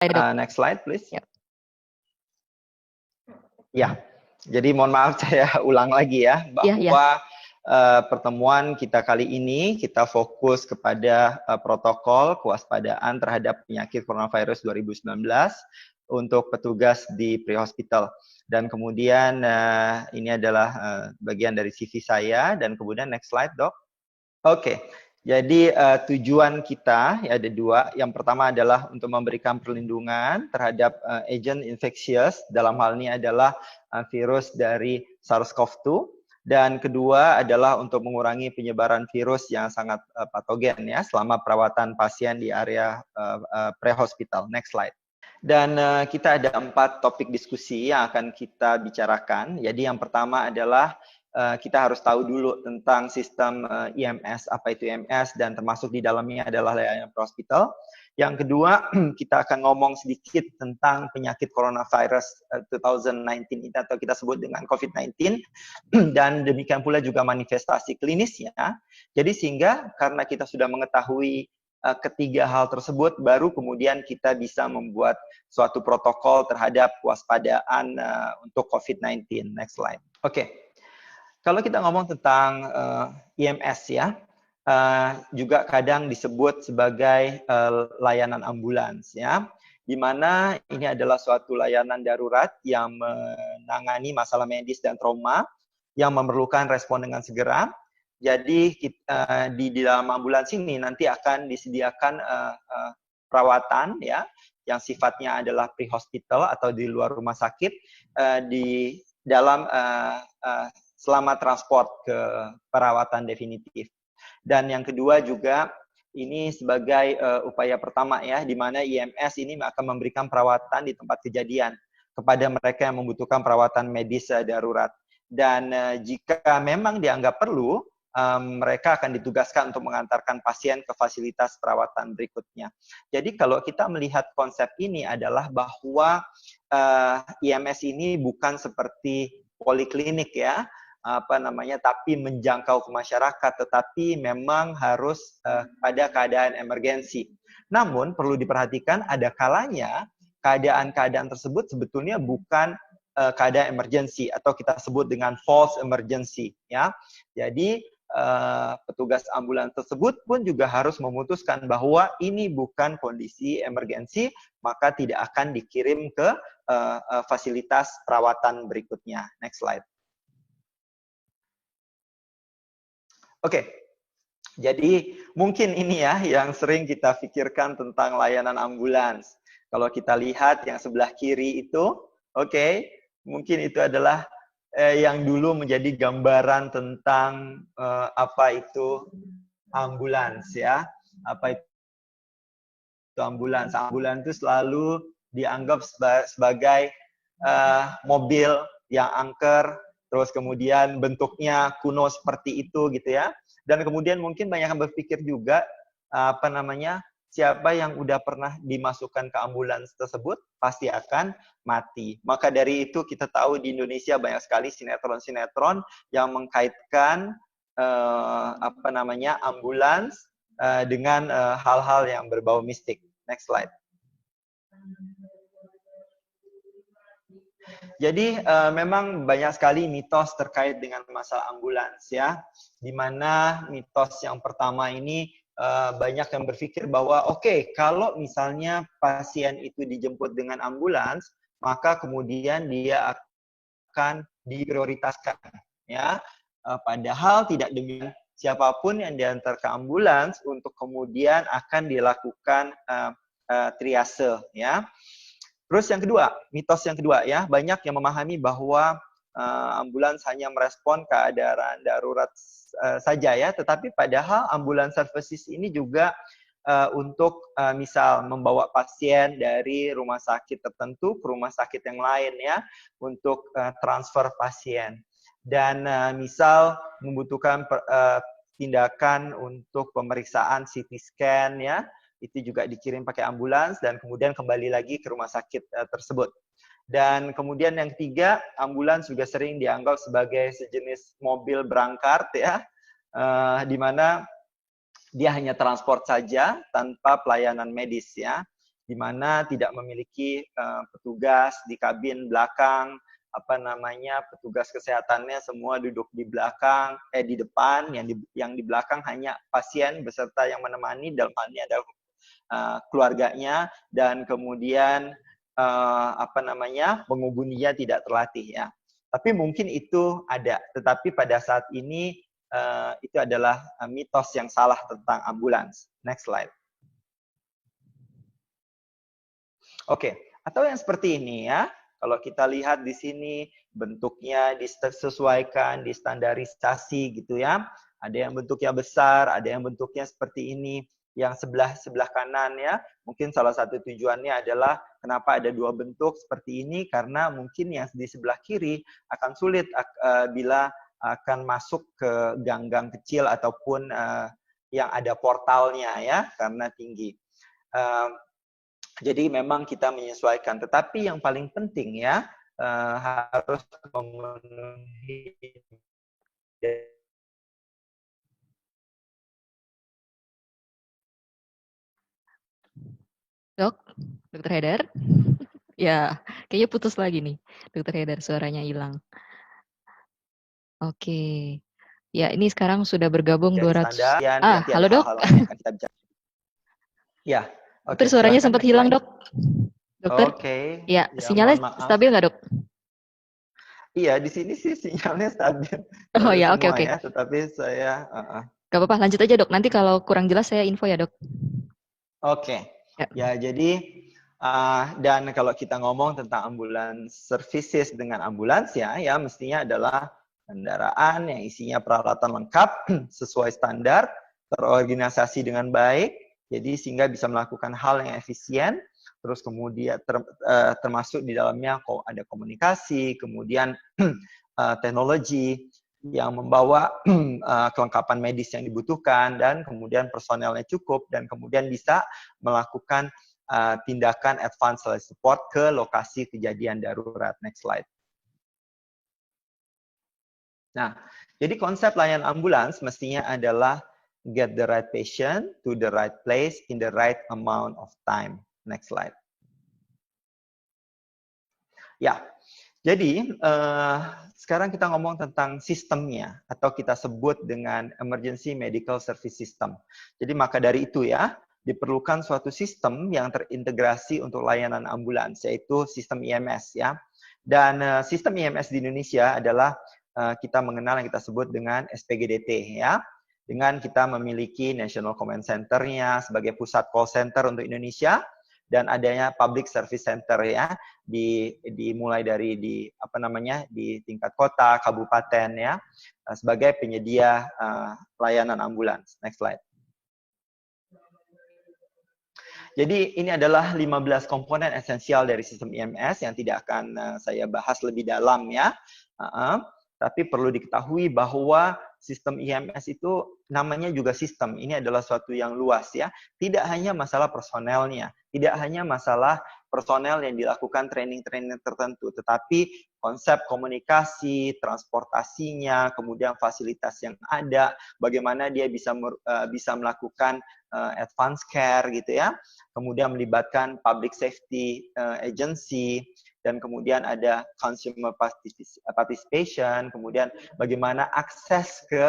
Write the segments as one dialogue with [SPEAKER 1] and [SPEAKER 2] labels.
[SPEAKER 1] Next slide, please.
[SPEAKER 2] Ya.
[SPEAKER 1] Ya, jadi mohon maaf saya ulang lagi ya, bahwa pertemuan kita kali ini kita fokus kepada protokol kewaspadaan terhadap penyakit coronavirus 2019 untuk petugas di pre-hospital. Dan kemudian ini adalah bagian dari CV saya, dan kemudian next slide, Dok. Oke. Jadi tujuan kita ya ada dua. Yang pertama adalah untuk memberikan perlindungan terhadap agent infectious, dalam hal ini adalah virus dari SARS-CoV-2. Dan kedua adalah untuk mengurangi penyebaran virus yang sangat patogen ya selama perawatan pasien di area pre-hospital. Next slide. Dan kita ada 4 topik diskusi yang akan kita bicarakan. Jadi yang pertama adalah kita harus tahu dulu tentang sistem IMS, apa itu IMS, dan termasuk di dalamnya adalah layanan hospital. Yang kedua, kita akan ngomong sedikit tentang penyakit coronavirus 2019 ini, atau kita sebut dengan COVID-19, dan demikian pula juga manifestasi klinisnya. Jadi sehingga karena kita sudah mengetahui ketiga hal tersebut, baru kemudian kita bisa membuat suatu protokol terhadap kewaspadaan untuk COVID-19. Next slide. Oke. Kalau kita ngomong tentang IMS ya, juga kadang disebut sebagai layanan ambulans ya, di mana ini adalah suatu layanan darurat yang menangani masalah medis dan trauma yang memerlukan respon dengan segera. Jadi di dalam ambulans ini nanti akan disediakan perawatan ya, yang sifatnya adalah pre-hospital atau di luar rumah sakit di dalam selama transport ke perawatan definitif. Dan yang kedua juga ini sebagai upaya pertama ya, di mana IMS ini akan memberikan perawatan di tempat kejadian kepada mereka yang membutuhkan perawatan medis darurat. Dan jika memang dianggap perlu, mereka akan ditugaskan untuk mengantarkan pasien ke fasilitas perawatan berikutnya. Jadi kalau kita melihat konsep ini adalah bahwa IMS ini bukan seperti poliklinik ya, tapi menjangkau ke masyarakat, tetapi memang harus pada keadaan emergensi. Namun perlu diperhatikan ada kalanya keadaan-keadaan tersebut sebetulnya bukan keadaan emergensi atau kita sebut dengan false emergency ya. Jadi petugas ambulans tersebut pun juga harus memutuskan bahwa ini bukan kondisi emergensi, maka tidak akan dikirim ke fasilitas perawatan berikutnya. Next slide. Oke, jadi mungkin ini ya yang sering kita pikirkan tentang layanan ambulans. Kalau kita lihat yang sebelah kiri itu, oke, mungkin itu adalah yang dulu menjadi gambaran tentang apa itu ambulans ya. Apa itu ambulans? Ambulans itu selalu dianggap sebagai mobil yang angker, terus kemudian bentuknya kuno seperti itu gitu ya. Dan kemudian mungkin banyak yang berpikir juga siapa yang udah pernah dimasukkan ke ambulans tersebut pasti akan mati. Maka dari itu kita tahu di Indonesia banyak sekali sinetron-sinetron yang mengkaitkan ambulans dengan hal-hal yang berbau mistik. Next slide. Jadi memang banyak sekali mitos terkait dengan masalah ambulans ya, di mana mitos yang pertama ini banyak yang berpikir bahwa oke, kalau misalnya pasien itu dijemput dengan ambulans, maka kemudian dia akan diprioritaskan ya. Padahal tidak demikian, siapapun yang diantar ke ambulans untuk kemudian akan dilakukan triase ya. Terus yang kedua, mitos yang kedua ya, banyak yang memahami bahwa ambulans hanya merespon keadaan darurat saja ya, tetapi padahal ambulans services ini juga untuk misal membawa pasien dari rumah sakit tertentu ke rumah sakit yang lain ya, untuk transfer pasien. Dan misal membutuhkan tindakan untuk pemeriksaan CT scan ya, itu juga dikirim pakai ambulans dan kemudian kembali lagi ke rumah sakit tersebut. Dan kemudian yang ketiga, ambulans juga sering dianggap sebagai sejenis mobil berangkar ya, di mana dia hanya transport saja tanpa pelayanan medis ya. di mana tidak memiliki petugas di kabin belakang, petugas kesehatannya semua duduk di belakang, di depan, yang di belakang hanya pasien beserta yang menemani, dalam hal ini adalah keluarganya, dan kemudian pengemudinya tidak terlatih ya. Tapi mungkin itu ada, tetapi pada saat ini itu adalah mitos yang salah tentang ambulans. Next slide. Oke, atau yang seperti ini ya. Kalau kita lihat di sini bentuknya disesuaikan, distandarisasi gitu ya. Ada yang bentuknya besar, ada yang bentuknya seperti ini. Yang sebelah kanan ya, mungkin salah satu tujuannya adalah kenapa ada dua bentuk seperti ini, karena mungkin yang di sebelah kiri akan sulit bila akan masuk ke gang-gang kecil ataupun yang ada portalnya ya, karena tinggi. Jadi memang kita menyesuaikan, tetapi yang paling penting ya harus memenuhi
[SPEAKER 2] Dokter Haidar? Ya, kayaknya putus lagi nih, Dokter Haidar, suaranya hilang. Oke, ya ini sekarang sudah bergabung 200. Halo dok.
[SPEAKER 1] Ya.
[SPEAKER 2] Dokter, suaranya sempat hilang dok. Dokter?
[SPEAKER 1] Oke.
[SPEAKER 2] Ya, sinyalnya stabil nggak dok?
[SPEAKER 1] Iya, di sini sih sinyalnya stabil.
[SPEAKER 2] Oh ya, oke.
[SPEAKER 1] Ya, tetapi saya...
[SPEAKER 2] Gak apa-apa, lanjut aja dok. Nanti kalau kurang jelas saya info ya dok.
[SPEAKER 1] Oke. Ya, jadi dan kalau kita ngomong tentang ambulans services dengan ambulans ya mestinya adalah kendaraan yang isinya peralatan lengkap sesuai standar, terorganisasi dengan baik, jadi sehingga bisa melakukan hal yang efisien, terus kemudian termasuk di dalamnya ada komunikasi, kemudian teknologi yang membawa kelengkapan medis yang dibutuhkan, dan kemudian personelnya cukup, dan kemudian bisa melakukan tindakan advance life support ke lokasi kejadian darurat. Next slide. Nah, jadi konsep layanan ambulans mestinya adalah get the right patient to the right place in the right amount of time. Next slide. Ya, jadi sekarang kita ngomong tentang sistemnya, atau kita sebut dengan Emergency Medical Service System. Jadi maka dari itu ya, diperlukan suatu sistem yang terintegrasi untuk layanan ambulans, yaitu sistem IMS ya. Dan sistem IMS di Indonesia adalah kita mengenal yang kita sebut dengan SPGDT ya. Dengan kita memiliki National Command Center-nya sebagai pusat call center untuk Indonesia, dan adanya public service center ya, dimulai dari di tingkat kota, kabupaten ya, sebagai penyedia layanan ambulans. Next slide. Jadi ini adalah 15 komponen esensial dari sistem IMS yang tidak akan saya bahas lebih dalam ya. Tapi perlu diketahui bahwa sistem IMS itu namanya juga sistem. Ini adalah suatu yang luas ya. Tidak hanya masalah personelnya, tidak hanya masalah personel yang dilakukan training-training tertentu, tetapi konsep komunikasi, transportasinya, kemudian fasilitas yang ada, bagaimana dia bisa melakukan advance care gitu ya. Kemudian melibatkan public safety agency, dan kemudian ada consumer participation, kemudian bagaimana akses ke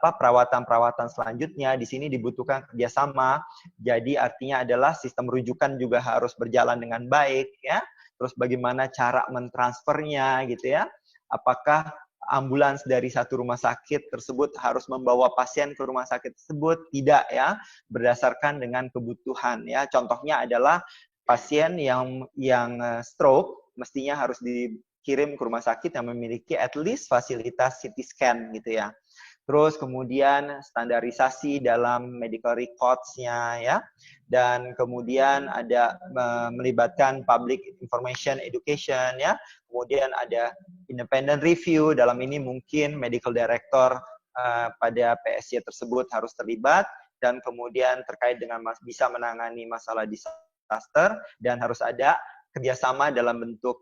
[SPEAKER 1] perawatan-perawatan selanjutnya. Di sini dibutuhkan kerjasama, jadi artinya adalah sistem rujukan juga harus berjalan dengan baik ya. Terus bagaimana cara mentransfernya gitu ya, apakah ambulans dari satu rumah sakit tersebut harus membawa pasien ke rumah sakit tersebut? Tidak ya, berdasarkan dengan kebutuhan ya. Contohnya adalah pasien yang stroke mestinya harus dikirim ke rumah sakit yang memiliki at least fasilitas CT scan gitu ya. Terus kemudian standarisasi dalam medical records-nya ya. Dan kemudian ada melibatkan public information education ya. Kemudian ada independent review, dalam ini mungkin medical director pada PSC tersebut harus terlibat, dan kemudian terkait dengan bisa menangani masalah disaster, dan harus ada kerjasama dalam bentuk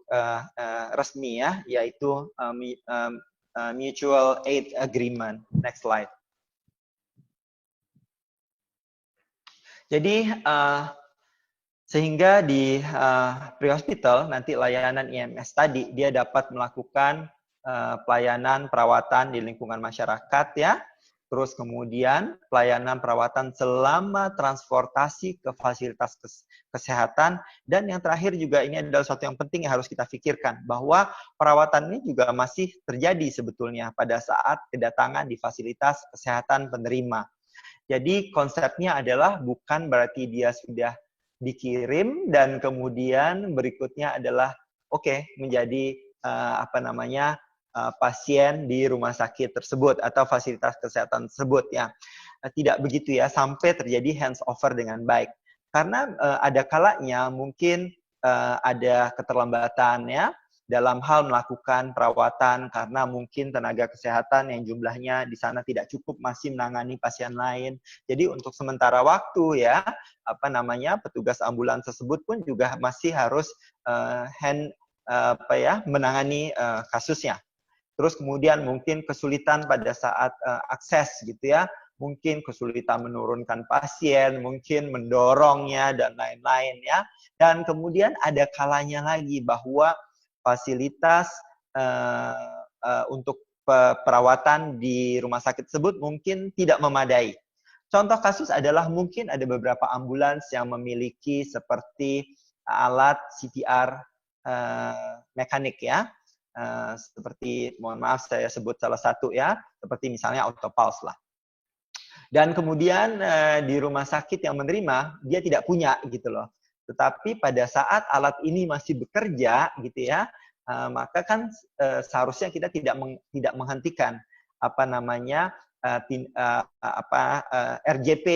[SPEAKER 1] resmi ya, yaitu mutual aid agreement. Next slide. Jadi Sehingga di pre-hospital nanti layanan IMS tadi dia dapat melakukan pelayanan perawatan di lingkungan masyarakat ya. Terus kemudian pelayanan perawatan selama transportasi ke fasilitas kesehatan, dan yang terakhir juga ini adalah sesuatu yang penting yang harus kita pikirkan, bahwa perawatan ini juga masih terjadi sebetulnya pada saat kedatangan di fasilitas kesehatan penerima. Jadi konsepnya adalah bukan berarti dia sudah dikirim dan kemudian berikutnya adalah menjadi pasien di rumah sakit tersebut atau fasilitas kesehatan tersebut ya. Tidak begitu ya, sampai terjadi handover dengan baik. Karena ada kalanya mungkin ada keterlambatan ya dalam hal melakukan perawatan karena mungkin tenaga kesehatan yang jumlahnya di sana tidak cukup masih menangani pasien lain. Jadi untuk sementara waktu ya, petugas ambulans tersebut pun juga masih harus menangani kasusnya. Terus kemudian mungkin kesulitan pada saat akses gitu ya, mungkin kesulitan menurunkan pasien, mungkin mendorongnya dan lain-lain ya. Dan kemudian ada kalanya lagi bahwa fasilitas untuk perawatan di rumah sakit tersebut mungkin tidak memadai. Contoh kasus adalah mungkin ada beberapa ambulans yang memiliki seperti alat CPR mekanik ya. Seperti, mohon maaf saya sebut salah satu ya, seperti misalnya autopulse lah. Dan kemudian di rumah sakit yang menerima, dia tidak punya gitu loh. Tetapi pada saat alat ini masih bekerja gitu ya, maka kan seharusnya kita tidak menghentikan RJP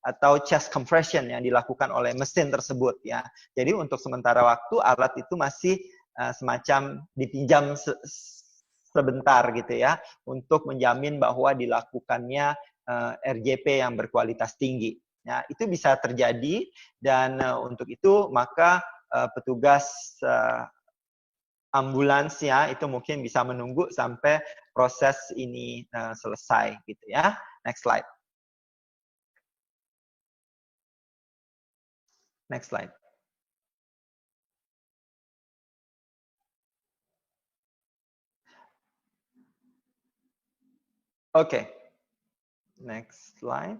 [SPEAKER 1] atau chest compression yang dilakukan oleh mesin tersebut ya. Jadi untuk sementara waktu alat itu masih semacam dipinjam sebentar gitu ya, untuk menjamin bahwa dilakukannya RJP yang berkualitas tinggi. Ya, itu bisa terjadi dan untuk itu maka petugas ambulansnya itu mungkin bisa menunggu sampai proses ini selesai gitu ya. Next slide. Next slide. Oke. Next slide.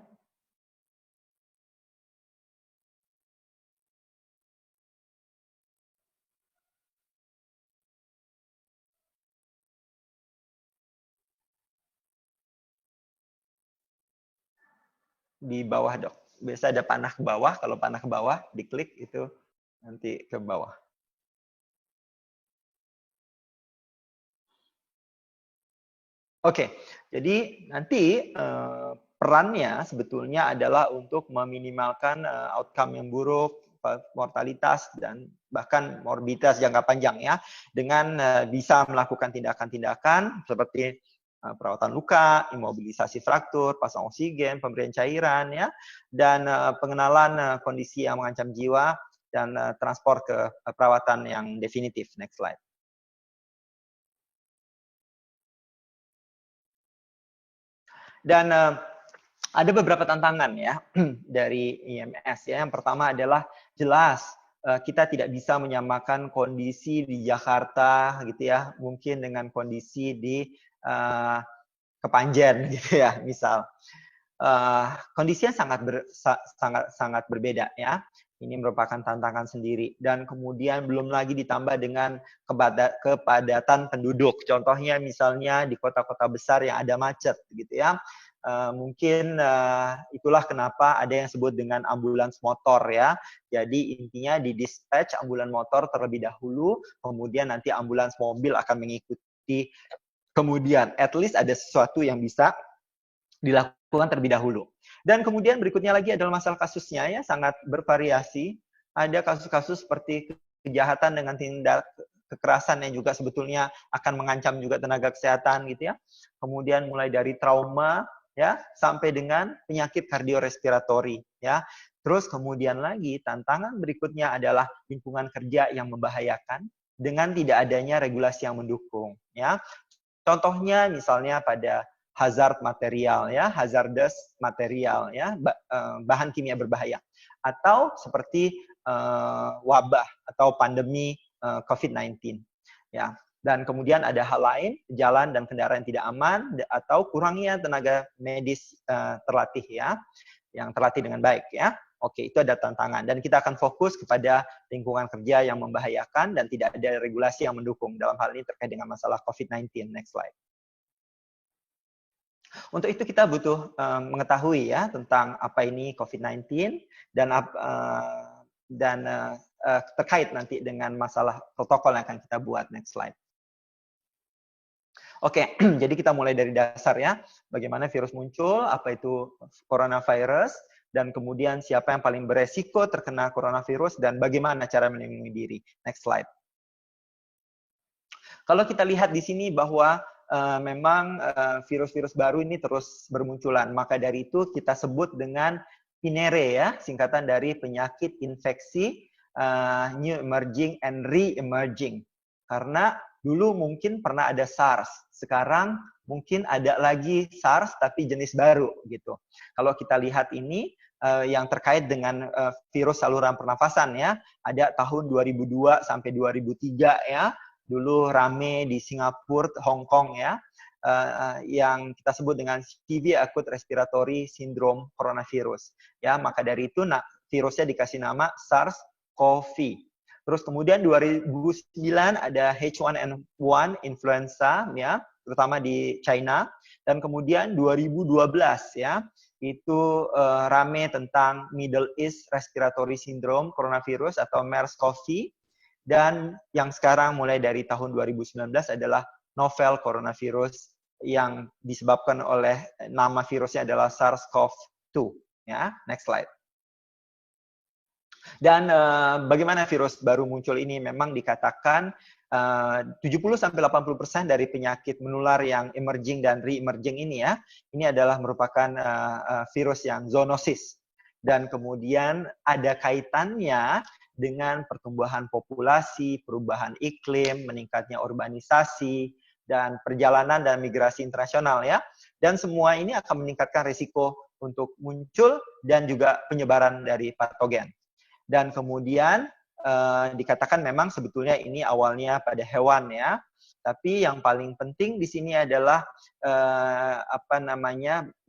[SPEAKER 1] Di bawah dok. Biasa ada panah ke bawah. Kalau panah ke bawah, diklik itu nanti ke bawah. Oke, jadi nanti perannya sebetulnya adalah untuk meminimalkan outcome yang buruk, mortalitas, dan bahkan morbiditas jangka panjang ya, dengan bisa melakukan tindakan-tindakan seperti perawatan luka, imobilisasi fraktur, pasang oksigen, pemberian cairan ya, dan pengenalan kondisi yang mengancam jiwa dan transport ke perawatan yang definitif. Next slide. Dan ada beberapa tantangan ya dari IMS ya. Yang pertama adalah jelas kita tidak bisa menyamakan kondisi di Jakarta gitu ya, mungkin dengan kondisi di Kepanjen gitu ya, misal. Kondisinya sangat berbeda ya. Ini merupakan tantangan sendiri, dan kemudian belum lagi ditambah dengan kepadatan penduduk. Contohnya misalnya di kota-kota besar yang ada macet gitu ya. Mungkin itulah kenapa ada yang disebut dengan ambulans motor ya. Jadi intinya di dispatch ambulans motor terlebih dahulu, kemudian nanti ambulans mobil akan mengikuti. Kemudian at least ada sesuatu yang bisa dilakukan terlebih dahulu. Dan kemudian berikutnya lagi adalah masalah kasusnya ya, sangat bervariasi. Ada kasus-kasus seperti kejahatan dengan tindak kekerasan yang juga sebetulnya akan mengancam juga tenaga kesehatan gitu ya. Kemudian mulai dari trauma ya sampai dengan penyakit kardiorespiratori ya. Terus kemudian lagi tantangan berikutnya adalah lingkungan kerja yang membahayakan dengan tidak adanya regulasi yang mendukung ya. Contohnya misalnya pada hazard material ya, hazardous material ya, bahan kimia berbahaya, atau seperti wabah atau pandemi COVID-19. Ya. Dan kemudian ada hal lain, jalan dan kendaraan tidak aman atau kurangnya tenaga medis terlatih ya, yang terlatih dengan baik ya. Oke, itu ada tantangan dan kita akan fokus kepada lingkungan kerja yang membahayakan dan tidak ada regulasi yang mendukung. Dalam hal ini terkait dengan masalah COVID-19. Next slide. Untuk itu kita butuh mengetahui ya tentang apa ini COVID-19 dan terkait nanti dengan masalah protokol yang akan kita buat. Next slide. Oke, jadi kita mulai dari dasar ya. Bagaimana virus muncul, apa itu coronavirus, dan kemudian siapa yang paling beresiko terkena coronavirus, dan bagaimana cara melindungi diri. Next slide. Kalau kita lihat di sini bahwa memang virus-virus baru ini terus bermunculan, maka dari itu kita sebut dengan PINERE ya, singkatan dari penyakit infeksi, new emerging and re-emerging. Karena dulu mungkin pernah ada SARS, sekarang mungkin ada lagi SARS tapi jenis baru gitu. Kalau kita lihat ini yang terkait dengan virus saluran pernafasan ya, ada tahun 2002 sampai 2003 ya, dulu rame di Singapura, Hong Kong ya, yang kita sebut dengan Severe Acute Respiratory Syndrome coronavirus. Ya, maka dari itu virusnya dikasih nama SARS-CoV. Terus kemudian 2009 ada H1N1 influenza ya, terutama di China, dan kemudian 2012 ya, itu rame tentang Middle East Respiratory Syndrome coronavirus atau MERS-CoV, dan yang sekarang mulai dari tahun 2019 adalah novel coronavirus yang disebabkan oleh nama virusnya adalah SARS-CoV-2 ya. Next slide. Dan bagaimana virus baru muncul ini memang dikatakan 70-80% dari penyakit menular yang emerging dan re-emerging ini ya, ini adalah merupakan virus yang zoonosis. Dan kemudian ada kaitannya dengan pertumbuhan populasi, perubahan iklim, meningkatnya urbanisasi, dan perjalanan dan migrasi internasional ya. Dan semua ini akan meningkatkan risiko untuk muncul dan juga penyebaran dari patogen. Dan kemudian dikatakan memang sebetulnya ini awalnya pada hewan ya, tapi yang paling penting di sini adalah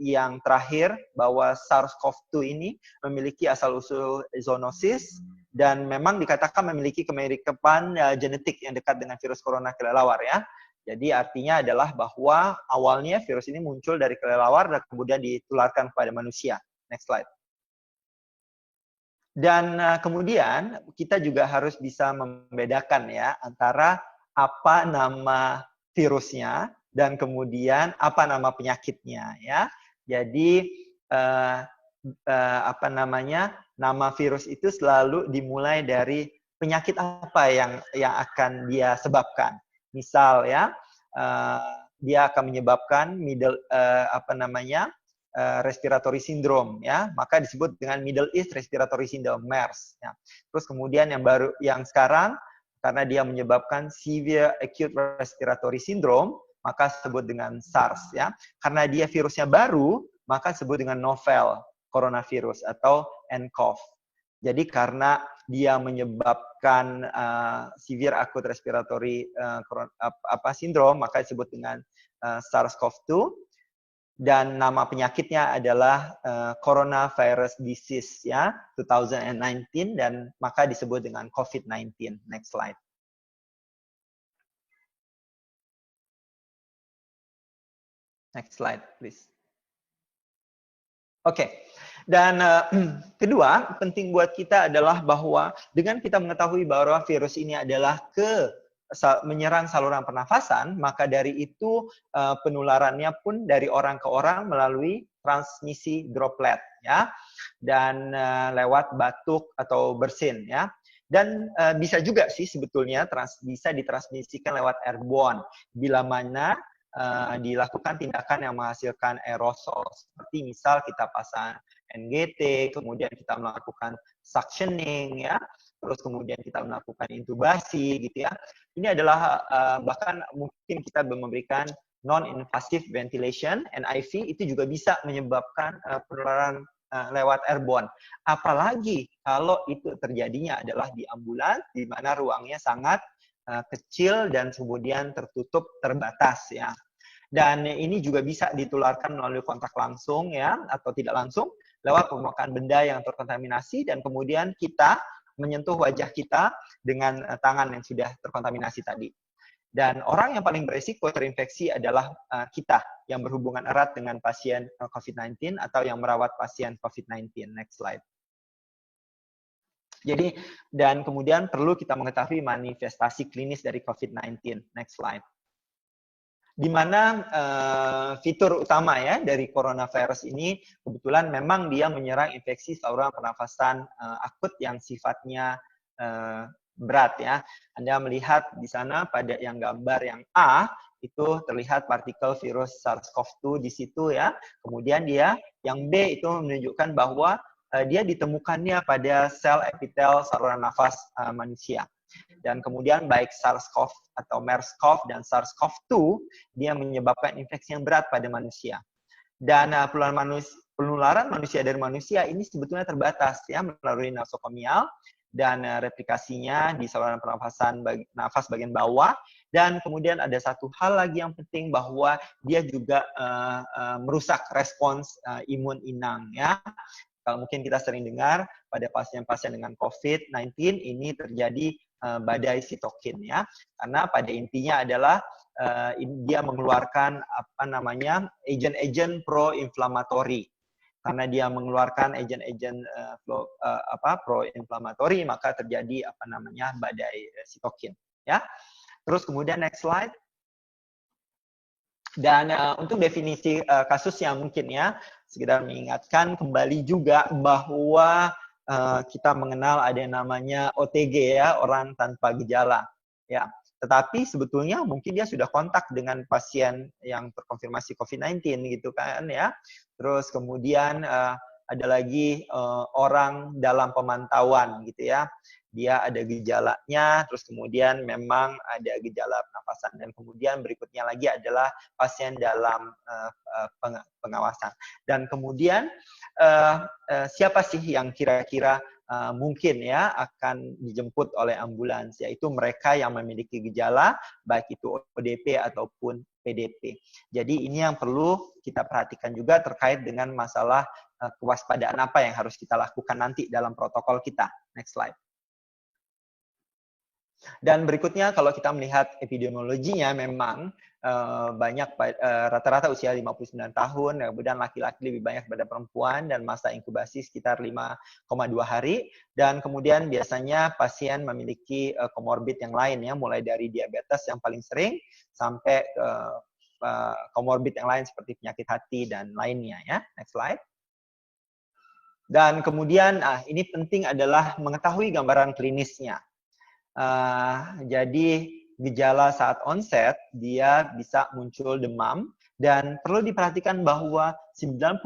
[SPEAKER 1] yang terakhir bahwa SARS-CoV-2 ini memiliki asal-usul zoonosis dan memang dikatakan memiliki kemiripan genetik yang dekat dengan virus corona kelelawar ya. Jadi artinya adalah bahwa awalnya virus ini muncul dari kelelawar dan kemudian ditularkan kepada manusia. Next slide. Dan kemudian kita juga harus bisa membedakan ya antara apa nama virusnya dan kemudian apa nama penyakitnya ya. Jadi nama virus itu selalu dimulai dari penyakit apa yang akan dia sebabkan. Misal ya, dia akan menyebabkan respiratory syndrome ya, maka disebut dengan Middle East Respiratory Syndrome MERS ya. Terus kemudian yang sekarang karena dia menyebabkan Severe Acute Respiratory Syndrome maka disebut dengan SARS ya. Karena dia virusnya baru maka disebut dengan novel coronavirus atau nCoV. Jadi karena dia menyebabkan Severe Acute Respiratory Syndrome maka disebut dengan SARS-CoV-2. Dan nama penyakitnya adalah coronavirus disease ya 2019 dan maka disebut dengan COVID-19. Next slide. Next slide, please. Oke. Dan kedua, penting buat kita adalah bahwa dengan kita mengetahui bahwa virus ini adalah menyerang saluran pernafasan, maka dari itu penularannya pun dari orang ke orang melalui transmisi droplet ya, dan lewat batuk atau bersin ya. Dan bisa juga sih sebetulnya bisa ditransmisikan lewat airborne bila mana dilakukan tindakan yang menghasilkan aerosol, seperti misal kita pasang NGT, kemudian kita melakukan suctioning ya, terus kemudian kita melakukan intubasi gitu ya. Ini adalah bahkan mungkin kita memberikan non-invasive ventilation, NIV, itu juga bisa menyebabkan penularan lewat airborne. Apalagi kalau itu terjadinya adalah di ambulans, di mana ruangnya sangat kecil dan kemudian tertutup terbatas ya. Dan ini juga bisa ditularkan melalui kontak langsung ya, atau tidak langsung lewat permukaan benda yang terkontaminasi, dan kemudian kita menyentuh wajah kita dengan tangan yang sudah terkontaminasi tadi. Dan orang yang paling berisiko terinfeksi adalah kita yang berhubungan erat dengan pasien COVID-19 atau yang merawat pasien COVID-19. Next slide. Jadi, dan kemudian perlu kita mengetahui manifestasi klinis dari COVID-19. Next slide. Di mana fitur utama ya dari coronavirus ini kebetulan memang dia menyerang infeksi saluran pernafasan akut yang sifatnya berat ya. Anda melihat di sana pada yang gambar yang A itu terlihat partikel virus SARS-CoV-2 di situ ya. Kemudian dia yang B itu menunjukkan bahwa dia ditemukannya pada sel epitel saluran nafas manusia. Dan kemudian baik SARS-CoV atau MERS-CoV dan SARS-CoV-2 dia menyebabkan infeksi yang berat pada manusia. Dan penularan manusia dari manusia ini sebetulnya terbatas ya melalui nosokomial dan replikasinya di saluran pernafasan nafas bagian bawah. Dan kemudian ada satu hal lagi yang penting bahwa dia juga merusak respons imun inang ya. Kalau mungkin kita sering dengar pada pasien-pasien dengan COVID-19 ini terjadi badai sitokin ya, karena pada intinya adalah dia mengeluarkan apa namanya agen-agen pro-inflamatori. Karena dia mengeluarkan agen-agen pro-inflamatori, maka terjadi apa namanya badai sitokin ya. Terus kemudian next slide. Dan untuk definisi kasusnya mungkin ya, sekedar mengingatkan kembali juga bahwa kita mengenal ada yang namanya OTG ya, orang tanpa gejala ya. Tetapi sebetulnya mungkin dia sudah kontak dengan pasien yang terkonfirmasi COVID-19 gitu kan ya. Terus kemudian ada lagi orang dalam pemantauan gitu ya. Dia ada gejalanya, terus kemudian memang ada gejala pernafasan, dan kemudian berikutnya lagi adalah pasien dalam pengawasan. Dan kemudian siapa sih yang kira-kira mungkin ya akan dijemput oleh ambulans, yaitu mereka yang memiliki gejala baik itu ODP ataupun PDP. Jadi ini yang perlu kita perhatikan juga terkait dengan masalah kewaspadaan apa yang harus kita lakukan nanti dalam protokol kita. Next slide. Dan berikutnya kalau kita melihat epidemiologinya memang banyak rata-rata usia 59 tahun, kemudian laki-laki lebih banyak pada perempuan, dan masa inkubasi sekitar 5,2 hari, dan kemudian biasanya pasien memiliki komorbid yang lain ya, mulai dari diabetes yang paling sering sampai komorbid yang lain seperti penyakit hati dan lainnya ya. Next slide. Dan kemudian ini penting adalah mengetahui gambaran klinisnya. Jadi gejala saat onset dia bisa muncul demam, dan perlu diperhatikan bahwa 98%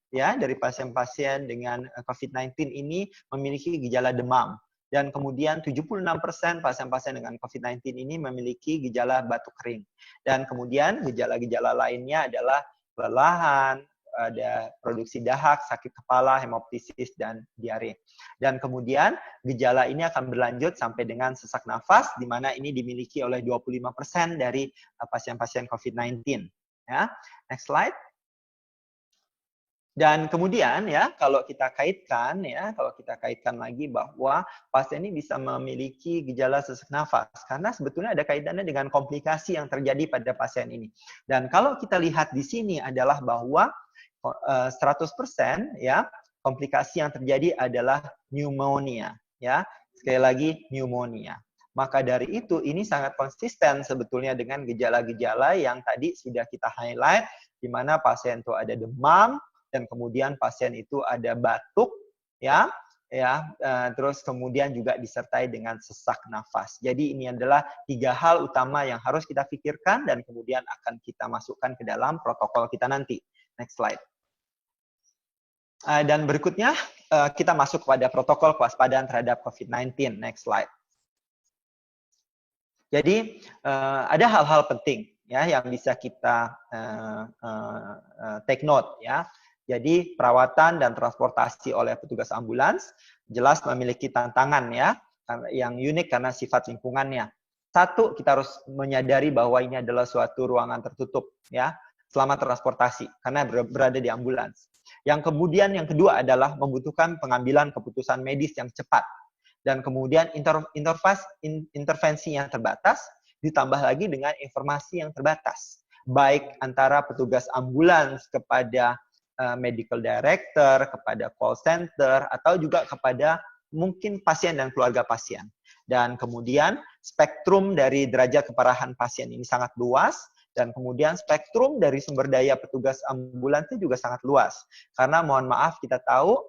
[SPEAKER 1] ya dari pasien-pasien dengan COVID-19 ini memiliki gejala demam, dan kemudian 76% pasien-pasien dengan COVID-19 ini memiliki gejala batuk kering, dan kemudian gejala-gejala lainnya adalah kelelahan, ada produksi dahak, sakit kepala, hemoptisis, dan diare. Dan kemudian gejala ini akan berlanjut sampai dengan sesak nafas, di mana ini dimiliki oleh 25% dari pasien-pasien COVID-19. Ya, next slide. Dan kemudian ya, kalau kita kaitkan lagi bahwa pasien ini bisa memiliki gejala sesak nafas karena sebetulnya ada kaitannya dengan komplikasi yang terjadi pada pasien ini. Dan kalau kita lihat di sini adalah bahwa 100% ya komplikasi yang terjadi adalah pneumonia ya. Sekali lagi pneumonia. Maka dari itu ini sangat konsisten sebetulnya dengan gejala-gejala yang tadi sudah kita highlight, di mana pasien itu ada demam, dan kemudian pasien itu ada batuk ya, terus kemudian juga disertai dengan sesak nafas. Jadi ini adalah 3 hal utama yang harus kita pikirkan dan kemudian akan kita masukkan ke dalam protokol kita nanti. Next slide. Dan berikutnya kita masuk kepada protokol kewaspadaan terhadap COVID-19. Next slide. Jadi ada hal-hal penting ya yang bisa kita take note ya. Jadi perawatan dan transportasi oleh petugas ambulans jelas memiliki tantangan ya, yang unik karena sifat lingkungannya. Satu, kita harus menyadari bahwa ini adalah suatu ruangan tertutup ya, selama transportasi karena berada di ambulans. Yang kemudian yang kedua adalah membutuhkan pengambilan keputusan medis yang cepat. Dan kemudian intervensi yang terbatas ditambah lagi dengan informasi yang terbatas. Baik antara petugas ambulans kepada medical director, kepada call center, atau juga kepada mungkin pasien dan keluarga pasien. Dan kemudian spektrum dari derajat keparahan pasien ini sangat luas, dan kemudian spektrum dari sumber daya petugas ambulans itu juga sangat luas. Karena mohon maaf kita tahu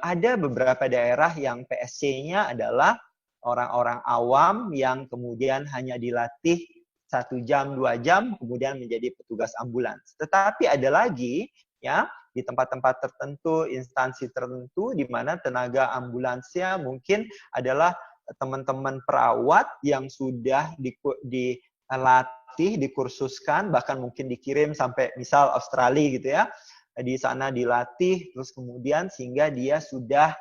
[SPEAKER 1] ada beberapa daerah yang PSC-nya adalah orang-orang awam yang kemudian hanya dilatih 1 jam, 2 jam, kemudian menjadi petugas ambulans. Tetapi ada lagi ya di tempat-tempat tertentu, instansi tertentu di mana tenaga ambulansnya mungkin adalah teman-teman perawat yang sudah dilatih, dikursuskan, bahkan mungkin dikirim sampai misal Australia gitu ya. Di sana dilatih terus kemudian sehingga dia sudah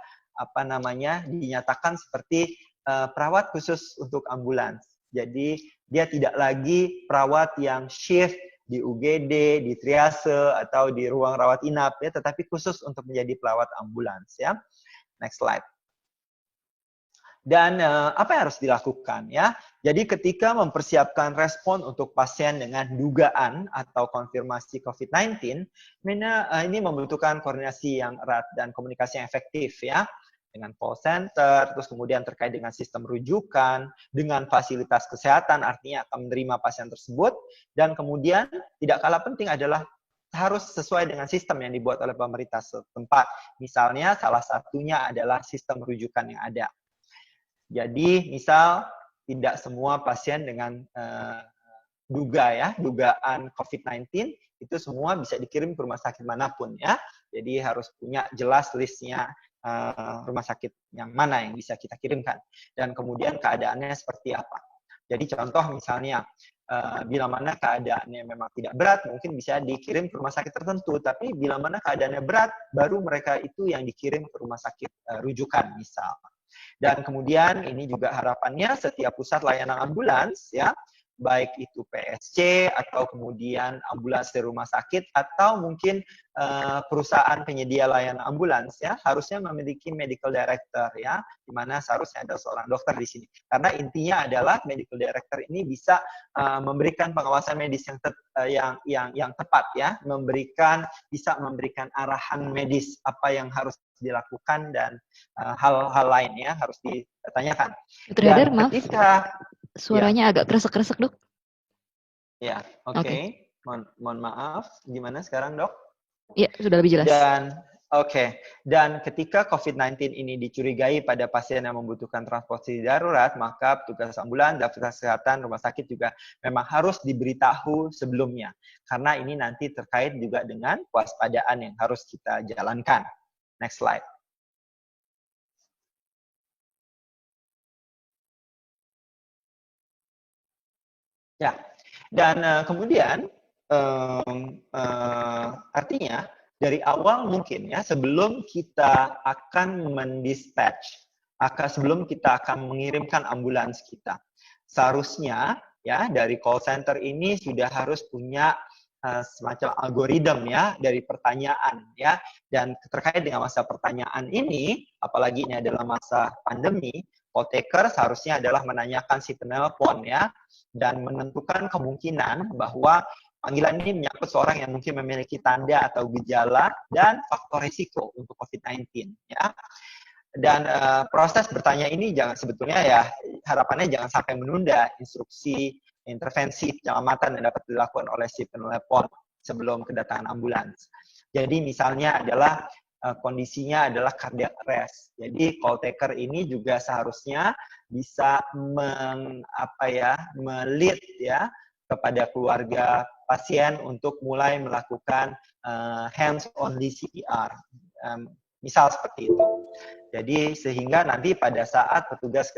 [SPEAKER 1] dinyatakan seperti perawat khusus untuk ambulans. Jadi dia tidak lagi perawat yang shift di UGD, di triase, atau di ruang rawat inap, ya, tetapi khusus untuk menjadi pelawat ambulans. Ya. Next slide. Dan apa yang harus dilakukan? Ya? Jadi ketika mempersiapkan respon untuk pasien dengan dugaan atau konfirmasi COVID-19, ini membutuhkan koordinasi yang erat dan komunikasi yang efektif, ya, dengan call center, terus kemudian terkait dengan sistem rujukan, dengan fasilitas kesehatan, artinya akan menerima pasien tersebut, dan kemudian tidak kalah penting adalah harus sesuai dengan sistem yang dibuat oleh pemerintah setempat. Misalnya salah satunya adalah sistem rujukan yang ada. Jadi misal tidak semua pasien dengan dugaan COVID-19 itu semua bisa dikirim ke rumah sakit manapun, ya. Jadi harus punya jelas listnya rumah sakit yang mana yang bisa kita kirimkan dan kemudian keadaannya seperti apa. Jadi contoh misalnya bila mana keadaannya memang tidak berat mungkin bisa dikirim ke rumah sakit tertentu, tapi bila mana keadaannya berat baru mereka itu yang dikirim ke rumah sakit rujukan misal. Dan kemudian ini juga harapannya setiap pusat layanan ambulans, ya, baik itu PSC atau kemudian ambulans dari rumah sakit atau mungkin perusahaan penyedia layanan ambulans, ya, harusnya memiliki medical director, ya, di mana seharusnya ada seorang dokter di sini. Karena intinya adalah medical director ini bisa memberikan pengawasan medis yang tepat, ya, bisa memberikan arahan medis apa yang harus dilakukan dan hal-hal lain, ya, harus ditanyakan.
[SPEAKER 2] Dr. Haidar, maaf. Suaranya
[SPEAKER 1] ya,
[SPEAKER 2] agak kresek-kresek, Dok.
[SPEAKER 1] Ya, oke. Mohon maaf. Gimana sekarang, Dok?
[SPEAKER 2] Ya, sudah lebih jelas.
[SPEAKER 1] Dan ketika COVID-19 ini dicurigai pada pasien yang membutuhkan transportasi darurat, maka petugas ambulans dan petugas kesehatan rumah sakit juga memang harus diberitahu sebelumnya. Karena ini nanti terkait juga dengan kewaspadaan yang harus kita jalankan. Next slide. Ya, dan kemudian artinya dari awal mungkin, ya, sebelum kita akan mendispatch, sebelum kita akan mengirimkan ambulans kita, seharusnya, ya, dari call center ini sudah harus punya semacam algoritma, ya, dari pertanyaan, ya, dan terkait dengan masa pertanyaan ini, apalagi ini adalah masa pandemi, call taker seharusnya adalah menanyakan si penelpon, ya, dan menentukan kemungkinan bahwa panggilan ini menyangkut seorang yang mungkin memiliki tanda atau gejala dan faktor risiko untuk COVID-19, ya. Dan proses bertanya ini sebetulnya ya harapannya jangan sampai menunda instruksi intervensi penyelamatan yang dapat dilakukan oleh si penelepon sebelum kedatangan ambulans. Jadi misalnya adalah kondisinya adalah cardiac arrest. Jadi call taker ini juga seharusnya bisa melead, ya, kepada keluarga pasien untuk mulai melakukan hands-on CPR. Misal seperti itu. Jadi sehingga nanti pada saat petugas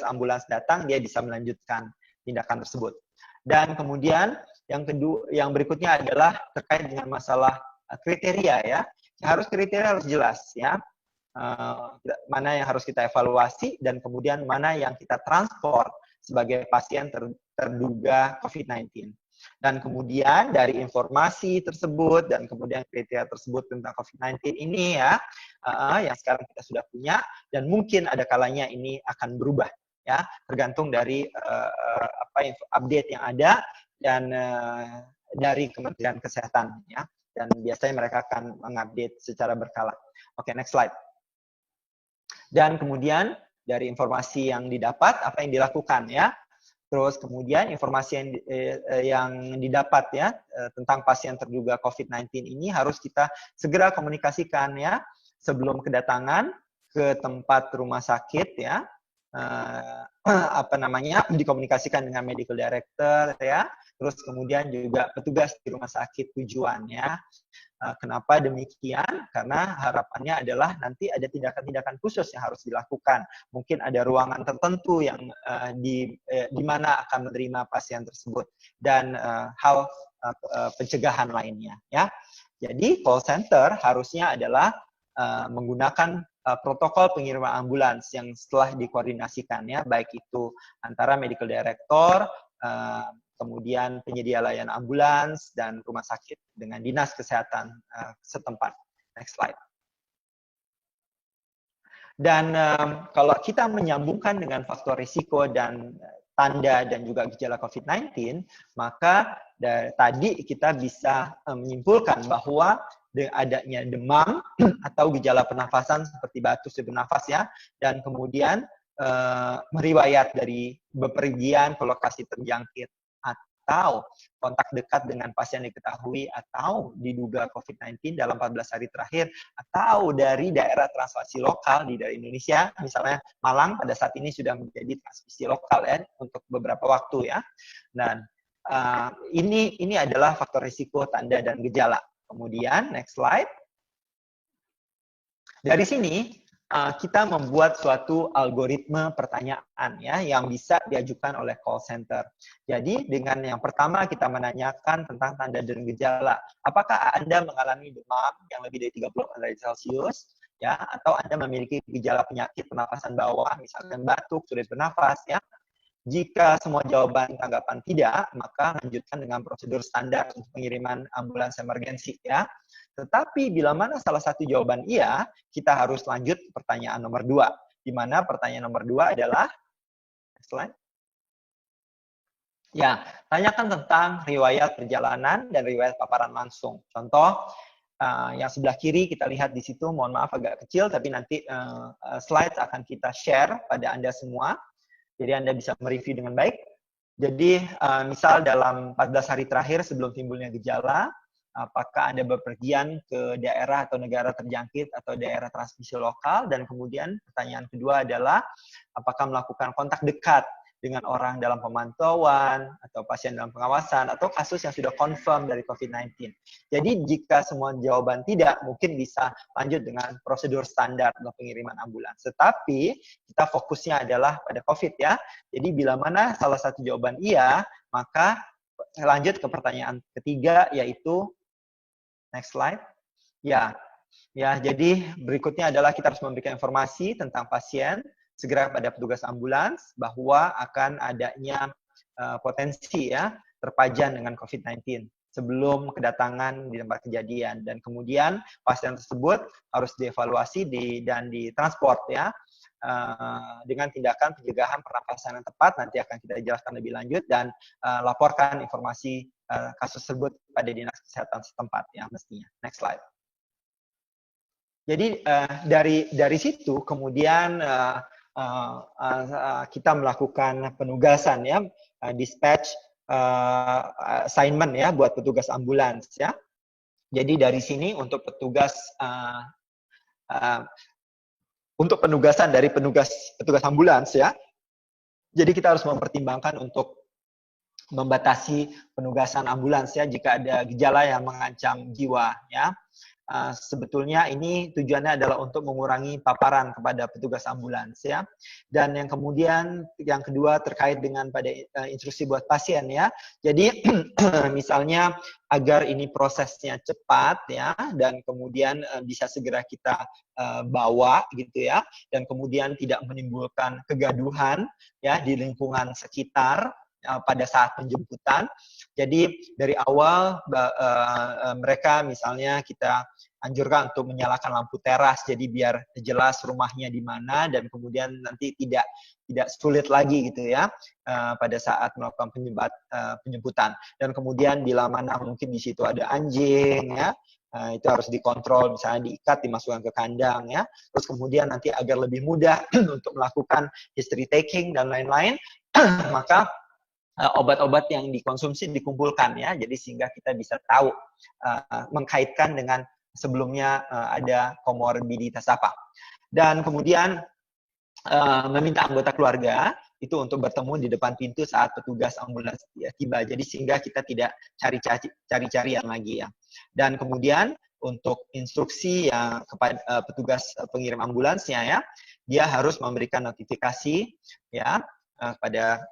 [SPEAKER 1] ambulans datang, dia bisa melanjutkan tindakan tersebut. Dan kemudian yang berikutnya adalah terkait dengan masalah kriteria ya. Kriteria harus jelas ya. Mana yang harus kita evaluasi dan kemudian mana yang kita transport sebagai pasien terduga COVID-19. Dan kemudian dari informasi tersebut dan kemudian kriteria tersebut tentang COVID-19 ini ya, yang sekarang kita sudah punya, dan mungkin ada kalanya ini akan berubah ya, tergantung dari update yang ada dan dari Kementerian Kesehatan ya, dan biasanya mereka akan mengupdate secara berkala. Oke, next slide. Dan kemudian dari informasi yang didapat, apa yang dilakukan ya. Terus kemudian informasi yang didapat ya tentang pasien terduga COVID-19 ini harus kita segera komunikasikan ya sebelum kedatangan ke tempat rumah sakit ya. Dikomunikasikan dengan medical director ya. Terus kemudian juga petugas di rumah sakit tujuan ya. Kenapa demikian? Karena harapannya adalah nanti ada tindakan-tindakan khusus yang harus dilakukan. Mungkin ada ruangan tertentu yang di mana akan menerima pasien tersebut dan hal pencegahan lainnya. Ya, jadi call center harusnya adalah menggunakan protokol pengiriman ambulans yang setelah dikoordinasikan ya, baik itu antara medical director, kemudian penyedia layanan ambulans dan rumah sakit dengan dinas kesehatan setempat. Next slide. Dan kalau kita menyambungkan dengan faktor risiko dan tanda dan juga gejala COVID-19, maka tadi kita bisa menyimpulkan bahwa adanya demam atau gejala pernafasan seperti batuk sesak nafas ya, dan kemudian meriwayat dari bepergian ke lokasi terjangkit atau kontak dekat dengan pasien diketahui atau diduga COVID-19 dalam 14 hari terakhir, atau dari daerah transmisi lokal di daerah Indonesia, misalnya Malang pada saat ini sudah menjadi transmisi lokal ya untuk beberapa waktu ya. Dan ini adalah faktor risiko, tanda dan gejala. Kemudian next slide. Dari sini kita membuat suatu algoritma pertanyaan ya yang bisa diajukan oleh call center. Jadi dengan yang pertama kita menanyakan tentang tanda dan gejala. Apakah Anda mengalami demam yang lebih dari 30 derajat Celcius ya, atau Anda memiliki gejala penyakit pernafasan bawah misalkan batuk, sulit bernafas ya. Jika semua jawaban tanggapan tidak, maka lanjutkan dengan prosedur standar untuk pengiriman ambulans emergensi ya. Tetapi bila mana salah satu jawaban iya, kita harus lanjut ke pertanyaan nomor 2. Di mana pertanyaan nomor 2 adalah, next slide. Ya, tanyakan tentang riwayat perjalanan dan riwayat paparan langsung. Contoh, yang sebelah kiri kita lihat di situ, mohon maaf agak kecil, tapi nanti slide akan kita share pada Anda semua. Jadi Anda bisa mereview dengan baik. Jadi misal dalam 14 hari terakhir sebelum timbulnya gejala, apakah Anda bepergian ke daerah atau negara terjangkit atau daerah transmisi lokal, dan kemudian pertanyaan kedua adalah apakah melakukan kontak dekat dengan orang dalam pemantauan atau pasien dalam pengawasan atau kasus yang sudah confirm dari COVID-19. Jadi jika semua jawaban tidak, mungkin bisa lanjut dengan prosedur standar untuk pengiriman ambulans. Tetapi kita fokusnya adalah pada COVID ya. Jadi bila mana salah satu jawaban iya, maka lanjut ke pertanyaan ketiga, yaitu next slide. Ya, jadi berikutnya adalah kita harus memberikan informasi tentang pasien segera pada petugas ambulans bahwa akan adanya potensi ya terpajan dengan COVID-19 sebelum kedatangan di tempat kejadian, dan kemudian pasien tersebut harus dievaluasi dan ditransport ya dengan tindakan pencegahan pernapasan yang tepat. Nanti akan kita jelaskan lebih lanjut, dan laporkan informasi kasus tersebut pada dinas kesehatan setempat ya mestinya. Next slide. Jadi dari situ kemudian kita melakukan penugasan ya, dispatch assignment ya buat petugas ambulans ya. Jadi dari sini untuk petugas untuk penugasan dari petugas ambulans ya. Jadi kita harus mempertimbangkan untuk membatasi penugasan ambulans ya jika ada gejala yang mengancam jiwa ya. Sebetulnya ini tujuannya adalah untuk mengurangi paparan kepada petugas ambulans ya. Dan yang kemudian yang kedua terkait dengan pada instruksi buat pasien ya. Jadi misalnya agar ini prosesnya cepat ya dan kemudian bisa segera kita bawa gitu ya dan kemudian tidak menimbulkan kegaduhan ya di lingkungan sekitar pada saat penjemputan. Jadi dari awal mereka misalnya kita anjurkan untuk menyalakan lampu teras, jadi biar jelas rumahnya di mana dan kemudian nanti tidak sulit lagi gitu ya pada saat melakukan penjemputan. Dan kemudian bila mana mungkin di situ ada anjing ya, itu harus dikontrol, misalnya diikat, dimasukkan ke kandang ya. Terus kemudian nanti agar lebih mudah untuk melakukan history taking dan lain-lain, maka obat-obat yang dikonsumsi dikumpulkan ya, jadi sehingga kita bisa tahu mengkaitkan dengan sebelumnya ada komorbiditas apa. Dan kemudian meminta anggota keluarga itu untuk bertemu di depan pintu saat petugas ambulans tiba. Jadi sehingga kita tidak cari-carian lagi ya. Dan kemudian untuk instruksi yang kepada petugas pengirim ambulansnya ya, dia harus memberikan notifikasi ya kepada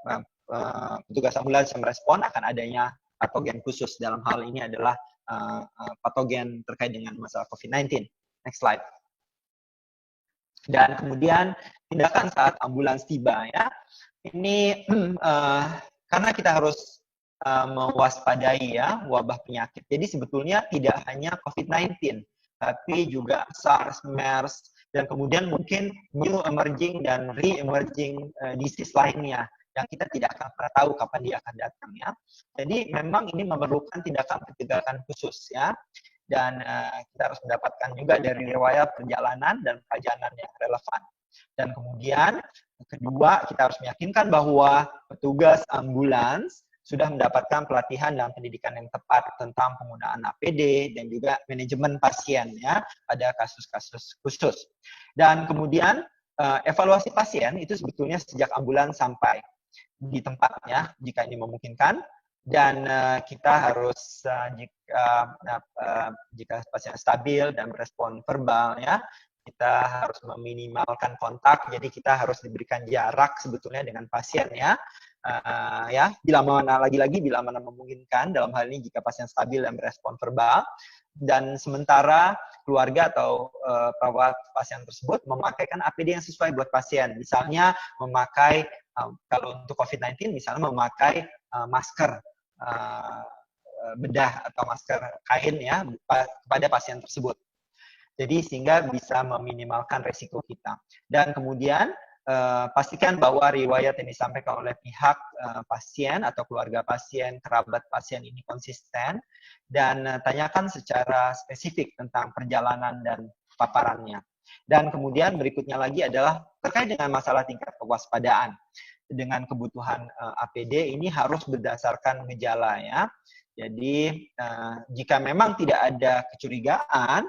[SPEAKER 1] petugas ambulans yang merespon akan adanya patogen khusus. Dalam hal ini adalah patogen terkait dengan masalah COVID-19. Next slide. Dan kemudian tindakan saat ambulans tiba ya. Ini karena kita harus mewaspadai ya wabah penyakit. Jadi sebetulnya tidak hanya COVID-19, tapi juga SARS, MERS, dan kemudian mungkin new emerging dan re-emerging disease lainnya yang kita tidak akan pernah tahu kapan dia akan datang ya. Jadi memang ini memerlukan tindakan pencegahan khusus ya. Dan kita harus mendapatkan juga dari riwayat perjalanan dan pelajaran yang relevan. Dan kemudian kedua, kita harus meyakinkan bahwa petugas ambulans sudah mendapatkan pelatihan dan pendidikan yang tepat tentang penggunaan APD dan juga manajemen pasien ya pada kasus-kasus khusus. Dan kemudian evaluasi pasien itu sebetulnya sejak ambulans sampai di tempat ya jika ini memungkinkan. Dan kita harus jika pasien stabil dan berespon verbal ya, kita harus meminimalkan kontak. Jadi kita harus diberikan jarak sebetulnya dengan pasien ya. Ya, bila mana lagi-lagi bila mana memungkinkan dalam hal ini jika pasien stabil dan berespon verbal. Dan sementara keluarga atau perawat pasien tersebut memakaikan APD yang sesuai buat pasien. Misalnya memakai kalau untuk COVID-19 misalnya memakai masker bedah atau masker kain ya kepada pasien tersebut. Jadi sehingga bisa meminimalkan resiko kita. Dan kemudian pastikan bahwa riwayat yang disampaikan oleh pihak pasien atau keluarga pasien, kerabat pasien ini konsisten dan tanyakan secara spesifik tentang perjalanan dan paparannya. Dan kemudian berikutnya lagi adalah terkait dengan masalah tingkat kewaspadaan. Dengan kebutuhan APD ini harus berdasarkan gejala ya. Jadi jika memang tidak ada kecurigaan,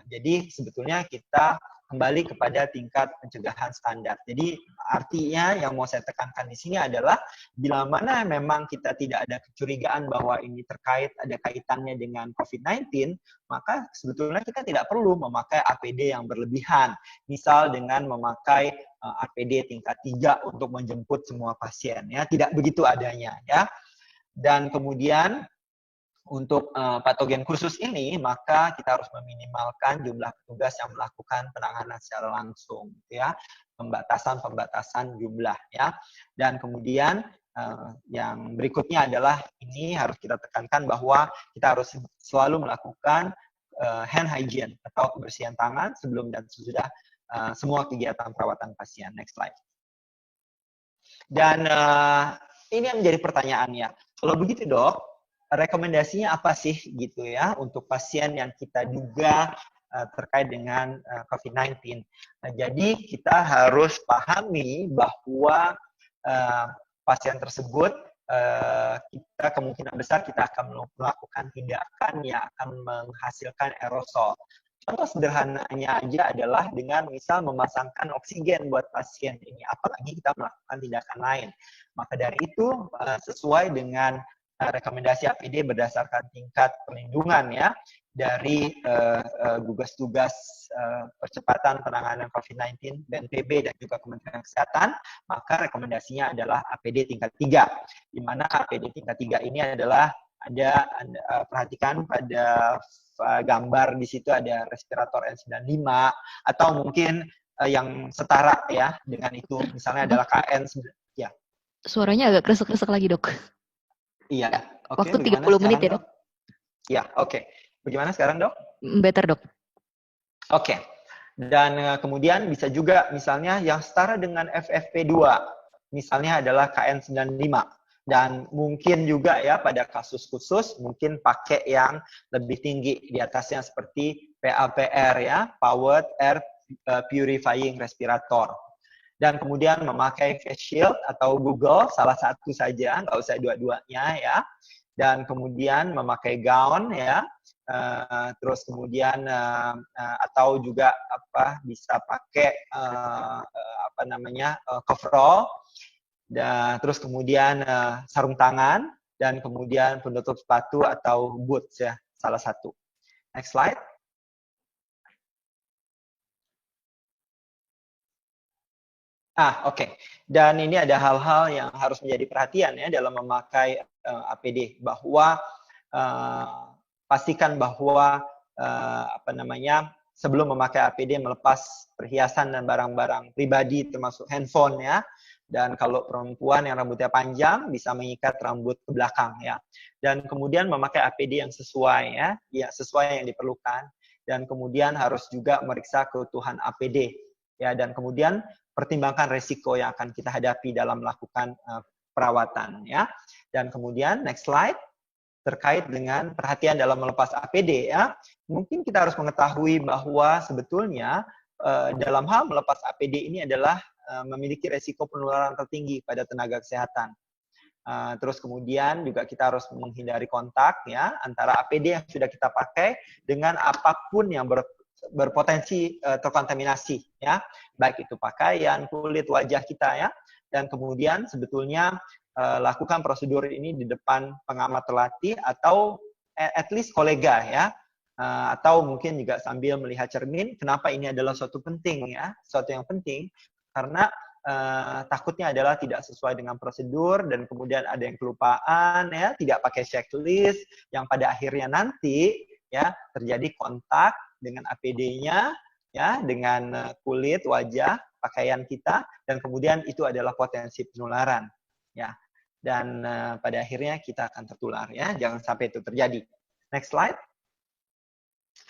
[SPEAKER 1] jadi sebetulnya kita kembali kepada tingkat pencegahan standar. Jadi artinya yang mau saya tekankan di sini adalah bila mana memang kita tidak ada kecurigaan bahwa ini ada kaitannya dengan COVID-19, maka sebetulnya kita tidak perlu memakai APD yang berlebihan. Misal dengan memakai APD tingkat 3 untuk menjemput semua pasien ya, tidak begitu adanya ya. Dan kemudian untuk patogen khusus ini, maka kita harus meminimalkan jumlah petugas yang melakukan penanganan secara langsung, ya, pembatasan jumlah, ya. Dan kemudian yang berikutnya adalah ini harus kita tekankan bahwa kita harus selalu melakukan hand hygiene atau kebersihan tangan sebelum dan sesudah semua kegiatan perawatan pasien. Next slide. Dan ini yang menjadi pertanyaannya. Kalau begitu dok, rekomendasinya apa sih gitu ya untuk pasien yang kita duga terkait dengan COVID-19. Jadi kita harus pahami bahwa pasien tersebut kita kemungkinan besar kita akan melakukan tindakan yang akan menghasilkan aerosol. Contoh sederhananya aja adalah dengan misal memasangkan oksigen buat pasien ini, apalagi kita melakukan tindakan lain. Maka dari itu sesuai dengan rekomendasi APD berdasarkan tingkat perlindungan ya dari gugus tugas percepatan penanganan COVID-19 BNPB dan juga Kementerian Kesehatan, maka rekomendasinya adalah APD tingkat 3, di mana APD tingkat 3 ini adalah perhatikan pada gambar di situ ada respirator N95 atau mungkin yang setara ya dengan itu, misalnya adalah KN9 ya.
[SPEAKER 2] Suaranya agak kresek-kresek lagi, Dok.
[SPEAKER 1] Iya.
[SPEAKER 2] Okay, waktu 30 menit ya, Dok?
[SPEAKER 1] Ya, oke. Bagaimana sekarang, Dok?
[SPEAKER 2] Better, Dok.
[SPEAKER 1] Oke. Dan kemudian bisa juga misalnya yang setara dengan FFP2, misalnya adalah KN95. Dan mungkin juga ya pada kasus khusus mungkin pakai yang lebih tinggi di atasnya seperti PAPR ya, Powered Air Purifying Respirator. Dan kemudian memakai face shield atau Google, salah satu saja, nggak usah dua-duanya ya. Dan kemudian memakai gown ya, terus kemudian atau juga bisa pakai coverall. Dan terus kemudian sarung tangan dan kemudian penutup sepatu atau boots ya, salah satu. Next slide. Oke. Dan ini ada hal-hal yang harus menjadi perhatian ya dalam memakai APD, bahwa pastikan bahwa sebelum memakai APD melepas perhiasan dan barang-barang pribadi termasuk handphone ya. Dan kalau perempuan yang rambutnya panjang bisa mengikat rambut ke belakang ya. Dan kemudian memakai APD yang sesuai ya sesuai yang diperlukan. Dan kemudian harus juga meriksa keutuhan APD ya. Dan kemudian pertimbangkan resiko yang akan kita hadapi dalam melakukan perawatan ya. Dan kemudian next slide terkait dengan perhatian dalam melepas APD ya. Mungkin kita harus mengetahui bahwa sebetulnya dalam hal melepas APD ini adalah memiliki resiko penularan tertinggi pada tenaga kesehatan. Terus kemudian juga kita harus menghindari kontak ya antara APD yang sudah kita pakai dengan apapun yang berpotensi terkontaminasi ya, baik itu pakaian, kulit, wajah kita ya. Dan kemudian sebetulnya lakukan prosedur ini di depan pengamat terlatih atau at least kolega ya. Atau mungkin juga sambil melihat cermin. Kenapa ini adalah suatu penting ya, suatu yang penting karena takutnya adalah tidak sesuai dengan prosedur dan kemudian ada yang kelupaan ya, tidak pakai checklist yang pada akhirnya nanti ya terjadi kontak dengan APD-nya ya, dengan kulit, wajah, pakaian kita, dan kemudian itu adalah potensi penularan ya. Dan pada akhirnya kita akan tertular ya, jangan sampai itu terjadi. Next slide.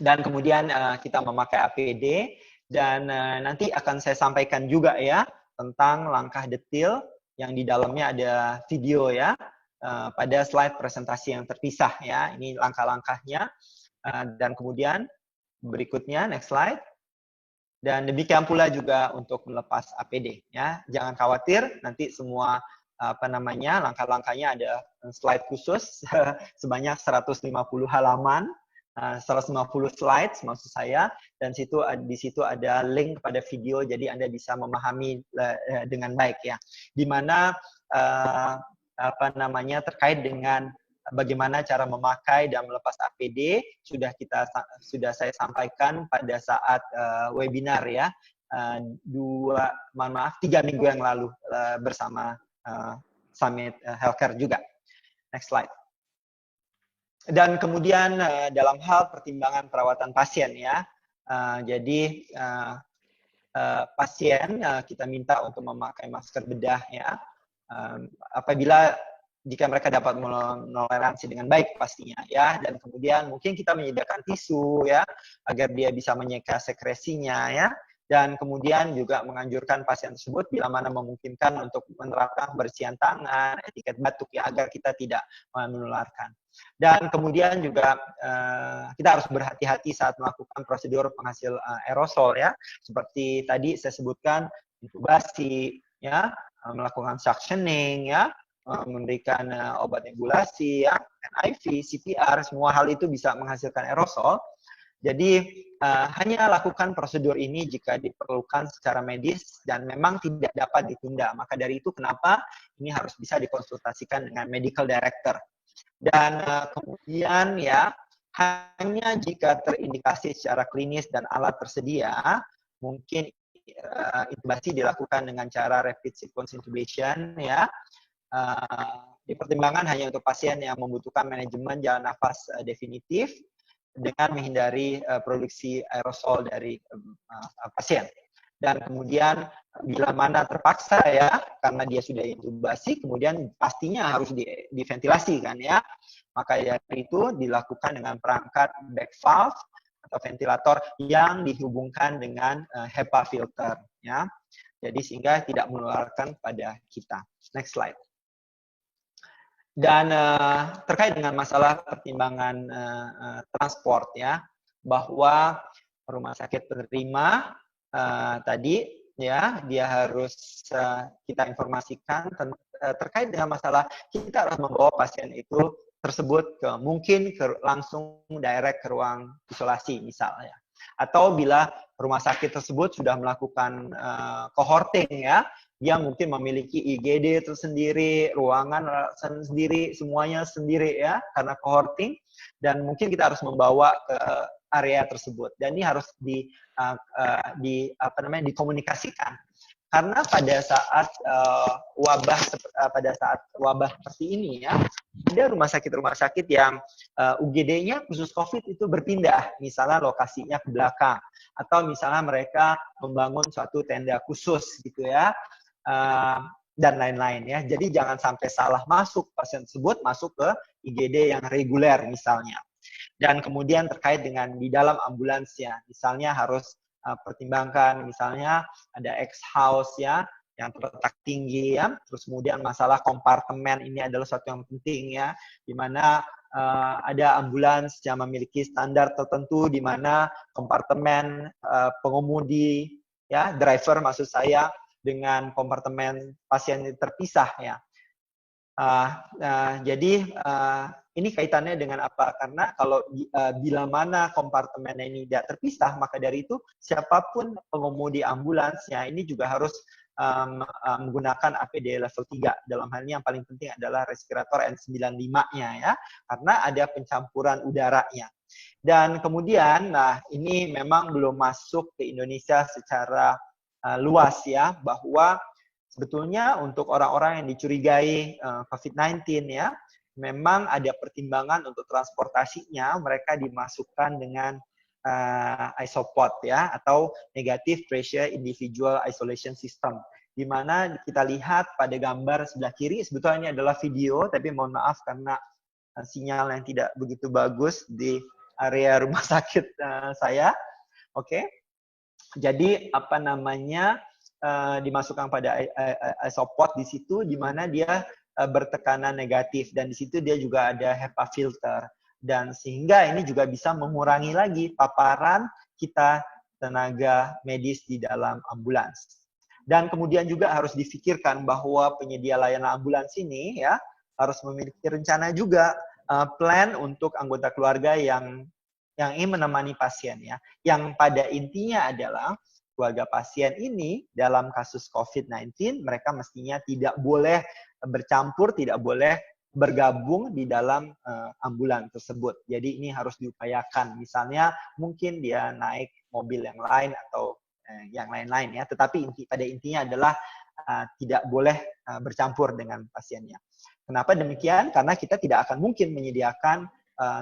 [SPEAKER 1] Dan kemudian kita memakai APD dan nanti akan saya sampaikan juga ya tentang langkah detail yang di dalamnya ada video ya pada slide presentasi yang terpisah ya. Ini langkah-langkahnya dan kemudian berikutnya next slide. Dan demikian pula juga untuk melepas APD ya. Jangan khawatir, nanti semua langkah-langkahnya ada slide khusus sebanyak 150 halaman. 150 slides maksud saya, dan di situ ada link pada video jadi Anda bisa memahami dengan baik ya. Di mana terkait dengan bagaimana cara memakai dan melepas APD sudah saya sampaikan pada saat webinar ya 3 minggu yang lalu bersama Summit Healthcare juga. Next slide. Dan kemudian dalam hal pertimbangan perawatan pasien ya, jadi pasien kita minta untuk memakai masker bedah ya, apabila jika mereka dapat menoleransi dengan baik pastinya ya, dan kemudian mungkin kita menyediakan tisu ya agar dia bisa menyeka sekresinya ya. Dan kemudian juga menganjurkan pasien tersebut bila mana memungkinkan untuk menerapkan kebersihan tangan, etiket batuk ya, agar kita tidak menularkan. Dan kemudian juga kita harus berhati-hati saat melakukan prosedur penghasil aerosol ya, seperti tadi saya sebutkan intubasi ya, melakukan suctioning ya, memberikan obat nebulasi ya, NIV, CPR, semua hal itu bisa menghasilkan aerosol. Jadi hanya lakukan prosedur ini jika diperlukan secara medis dan memang tidak dapat ditunda. Maka dari itu kenapa ini harus bisa dikonsultasikan dengan medical director. Dan kemudian ya, hanya jika terindikasi secara klinis dan alat tersedia, mungkin intubasi dilakukan dengan cara rapid sequence intubation ya. Dipertimbangkan hanya untuk pasien yang membutuhkan manajemen jalan nafas definitif dengan menghindari produksi aerosol dari pasien. Dan kemudian bila mana terpaksa ya, karena dia sudah intubasi, kemudian pastinya harus diventilasi kan ya. Maka dari itu dilakukan dengan perangkat back valve atau ventilator yang dihubungkan dengan HEPA filter ya. Jadi sehingga tidak menularkan pada kita. Next slide. Dan terkait dengan masalah pertimbangan transport ya, bahwa rumah sakit penerima tadi ya, dia harus kita informasikan terkait dengan masalah kita harus membawa pasien itu tersebut mungkin langsung direct ke ruang isolasi misalnya. Atau bila rumah sakit tersebut sudah melakukan cohorting ya, dia mungkin memiliki IGD tersendiri, ruangan sendiri, semuanya sendiri ya, karena cohorting, dan mungkin kita harus membawa ke area tersebut. Dan ini harus dikomunikasikan. Karena pada saat wabah seperti ini ya, ada rumah sakit yang UGD-nya khusus COVID itu berpindah, misalnya lokasinya ke belakang, atau misalnya mereka membangun suatu tenda khusus gitu ya. Dan lain-lain ya. Jadi jangan sampai salah masuk, pasien tersebut masuk ke IGD yang reguler misalnya. Dan kemudian terkait dengan di dalam ambulansnya, misalnya harus pertimbangkan misalnya ada X-house ya, yang terletak tinggi ya, terus kemudian masalah kompartemen ini adalah sesuatu yang penting ya, di mana ada ambulans yang memiliki standar tertentu di mana kompartemen pengemudi ya, driver maksud saya, dengan kompartemen pasien terpisah ya. Jadi ini kaitannya dengan apa? Karena kalau bila mana kompartemennya ini tidak terpisah, maka dari itu siapapun pengemudi ambulansnya ini juga harus menggunakan APD level 3. Dalam hal ini yang paling penting adalah respirator N95-nya ya, karena ada pencampuran udaranya. Dan kemudian, nah ini memang belum masuk ke Indonesia secara luas ya, bahwa sebetulnya untuk orang-orang yang dicurigai COVID-19 ya, memang ada pertimbangan untuk transportasinya, mereka dimasukkan dengan isopod ya, atau negative pressure individual isolation system, di mana kita lihat pada gambar sebelah kiri, sebetulnya ini adalah video, tapi mohon maaf karena sinyal yang tidak begitu bagus di area rumah sakit saya. Oke. Jadi apa namanya dimasukkan pada isopod di situ, di mana dia bertekanan negatif, dan di situ dia juga ada HEPA filter, dan sehingga ini juga bisa mengurangi lagi paparan kita tenaga medis di dalam ambulans. Dan kemudian juga harus difikirkan bahwa penyedia layanan ambulans ini ya harus memiliki rencana juga plan untuk anggota keluarga yang ingin menemani pasien ya, yang pada intinya adalah keluarga pasien ini dalam kasus COVID-19 mereka mestinya tidak boleh bercampur, tidak boleh bergabung di dalam ambulan tersebut. Jadi ini harus diupayakan. Misalnya mungkin dia naik mobil yang lain atau yang lain-lain ya, tetapi pada intinya adalah tidak boleh bercampur dengan pasiennya. Kenapa demikian? Karena kita tidak akan mungkin menyediakan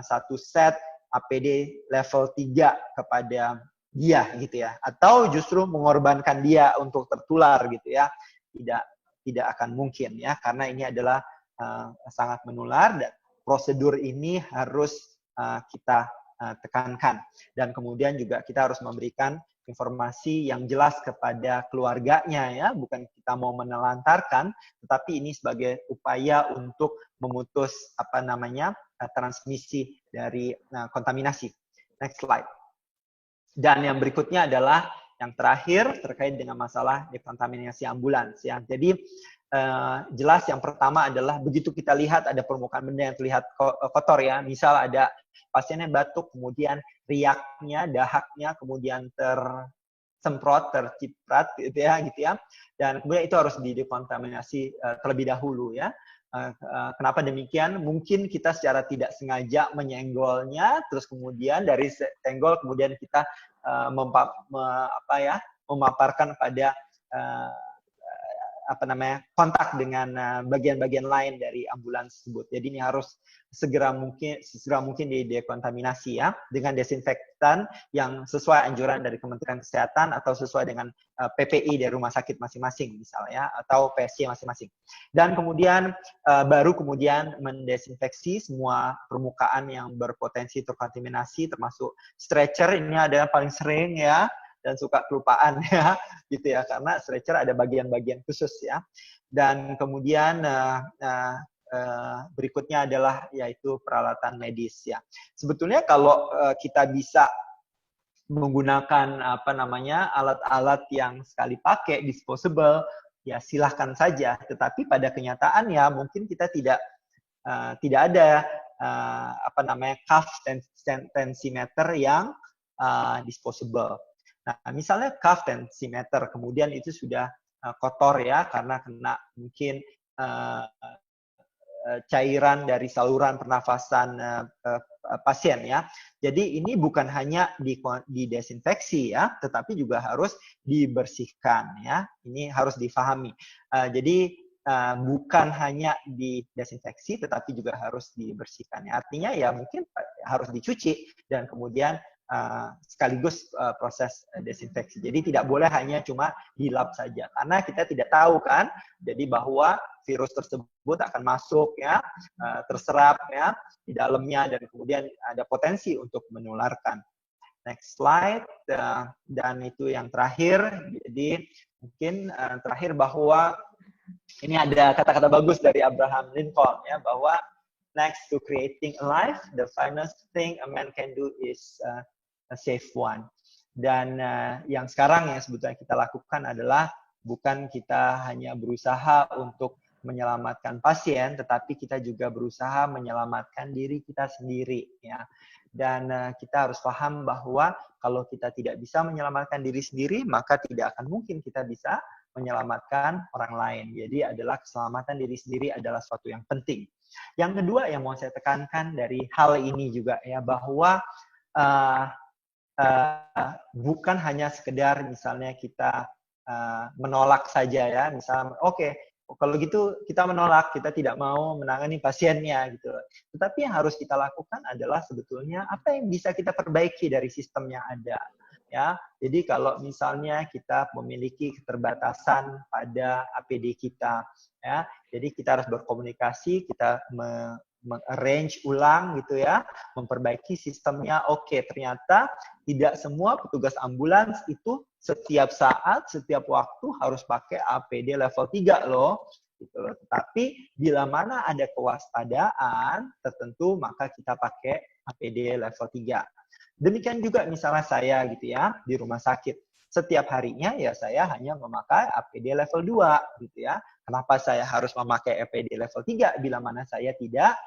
[SPEAKER 1] satu set APD level 3 kepada dia gitu ya, atau justru mengorbankan dia untuk tertular gitu ya, tidak akan mungkin ya, karena ini adalah sangat menular dan prosedur ini harus kita tekankan, dan kemudian juga kita harus memberikan informasi yang jelas kepada keluarganya ya, bukan kita mau menelantarkan, tetapi ini sebagai upaya untuk memutus transmisi dari kontaminasi. Next slide. Dan yang berikutnya adalah yang terakhir terkait dengan masalah dekontaminasi ambulans ya. Jadi jelas yang pertama adalah begitu kita lihat ada permukaan benda yang terlihat kotor ya, misal ada pasiennya batuk, kemudian riaknya, dahaknya, kemudian tersemprot, terciprat gitu ya, dan kemudian itu harus didekontaminasi terlebih dahulu ya. Kenapa demikian? Mungkin kita secara tidak sengaja menyenggolnya, terus kemudian dari senggol kemudian kita memaparkan pada kontak dengan bagian-bagian lain dari ambulans tersebut. Jadi ini harus segera mungkin didekontaminasi ya dengan desinfektan yang sesuai anjuran dari Kementerian Kesehatan atau sesuai dengan PPI dari rumah sakit masing-masing misalnya atau PSC masing-masing. Dan kemudian baru kemudian mendesinfeksi semua permukaan yang berpotensi terkontaminasi termasuk stretcher, ini adalah paling sering ya, dan suka kelupaan ya gitu ya, karena stretcher ada bagian-bagian khusus ya. Dan kemudian berikutnya adalah yaitu peralatan medis ya. Sebetulnya kalau kita bisa menggunakan alat-alat yang sekali pakai disposable ya silahkan saja, tetapi pada kenyataan ya mungkin kita tidak ada cuff tensimeter yang disposable. Nah, misalnya cuff tensimeter, kemudian itu sudah kotor ya, karena kena mungkin cairan dari saluran pernafasan pasien ya. Jadi ini bukan hanya didesinfeksi ya, tetapi juga harus dibersihkan ya. Ini harus difahami. Jadi bukan hanya didesinfeksi, tetapi juga harus dibersihkan. Artinya ya mungkin harus dicuci dan kemudian sekaligus proses desinfeksi. Jadi tidak boleh hanya cuma dilap saja, karena kita tidak tahu kan, jadi bahwa virus tersebut akan masuk ya, terserap ya di dalamnya dan kemudian ada potensi untuk menularkan. Next slide, dan itu yang terakhir. Jadi mungkin terakhir bahwa ini ada kata-kata bagus dari Abraham Lincoln ya, bahwa next to creating a life, the finest thing a man can do is a safe one. Dan yang sekarang yang sebetulnya kita lakukan adalah bukan kita hanya berusaha untuk menyelamatkan pasien, tetapi kita juga berusaha menyelamatkan diri kita sendiri ya. Dan kita harus paham bahwa kalau kita tidak bisa menyelamatkan diri sendiri, maka tidak akan mungkin kita bisa menyelamatkan orang lain. Jadi adalah keselamatan diri sendiri adalah sesuatu yang penting. Yang kedua yang mau saya tekankan dari hal ini juga ya, bahwa bukan hanya sekedar misalnya kita menolak saja ya, misalnya oke, kalau gitu kita menolak, kita tidak mau menangani pasiennya gitu. Tetapi yang harus kita lakukan adalah sebetulnya apa yang bisa kita perbaiki dari sistem yang ada ya. Jadi kalau misalnya kita memiliki keterbatasan pada APD kita ya, jadi kita harus berkomunikasi, kita arrange ulang gitu ya, memperbaiki sistemnya. Oke, ternyata tidak semua petugas ambulans itu setiap saat, setiap waktu harus pakai APD level 3 loh. Gitu loh. Tetapi bila mana ada kewaspadaan tertentu, maka kita pakai APD level 3. Demikian juga misalnya saya gitu ya, di rumah sakit. Setiap harinya ya saya hanya memakai APD level 2 gitu ya. Kenapa saya harus memakai APD level 3 bila mana saya tidak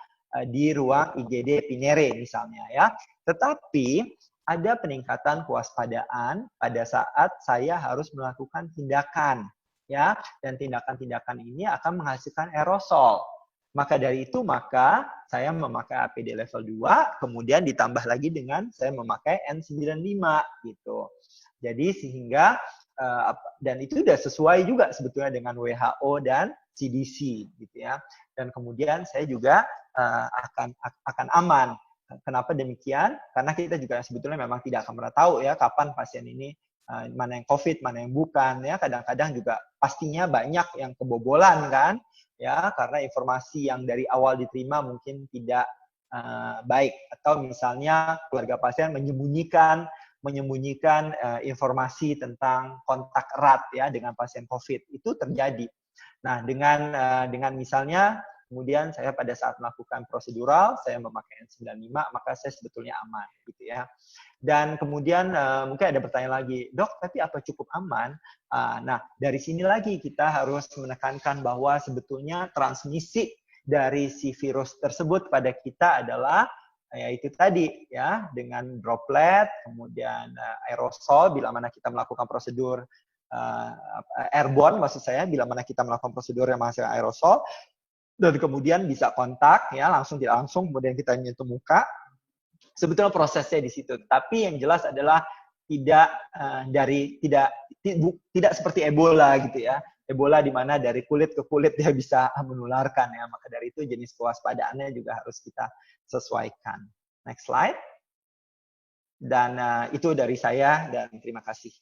[SPEAKER 1] di ruang IGD Pinere misalnya ya. Tetapi ada peningkatan kewaspadaan pada saat saya harus melakukan tindakan ya, dan tindakan-tindakan ini akan menghasilkan aerosol. Maka dari itu maka saya memakai APD level 2, kemudian ditambah lagi dengan saya memakai N95 gitu. Jadi sehingga dan itu sudah sesuai juga sebetulnya dengan WHO dan CDC gitu ya. Dan kemudian saya juga akan aman. Kenapa demikian? Karena kita juga sebetulnya memang tidak akan pernah tahu ya kapan pasien ini mana yang COVID, mana yang bukan ya. Kadang-kadang juga pastinya banyak yang kebobolan kan ya, karena informasi yang dari awal diterima mungkin tidak baik, atau misalnya keluarga pasien menyembunyikan informasi tentang kontak erat ya dengan pasien COVID. Itu terjadi. Nah, dengan misalnya kemudian saya pada saat melakukan prosedural, saya memakai N95, maka saya sebetulnya aman, gitu ya. Dan kemudian mungkin ada pertanyaan lagi, dok, tapi apa cukup aman? Nah, dari sini lagi kita harus menekankan bahwa sebetulnya transmisi dari si virus tersebut pada kita adalah ya itu tadi ya, dengan droplet, kemudian aerosol bila mana kita melakukan prosedur airborne, maksud saya bila mana kita melakukan prosedur yang menghasilkan aerosol, dan kemudian bisa kontak ya, langsung tidak langsung, kemudian kita menyentuh muka. Sebetulnya prosesnya di situ. Tapi yang jelas adalah tidak tidak seperti Ebola gitu ya. Ebola di mana dari kulit ke kulit dia bisa menularkan ya. Maka dari itu jenis kewaspadaannya juga harus kita sesuaikan. Next slide. Dan itu dari saya dan terima kasih.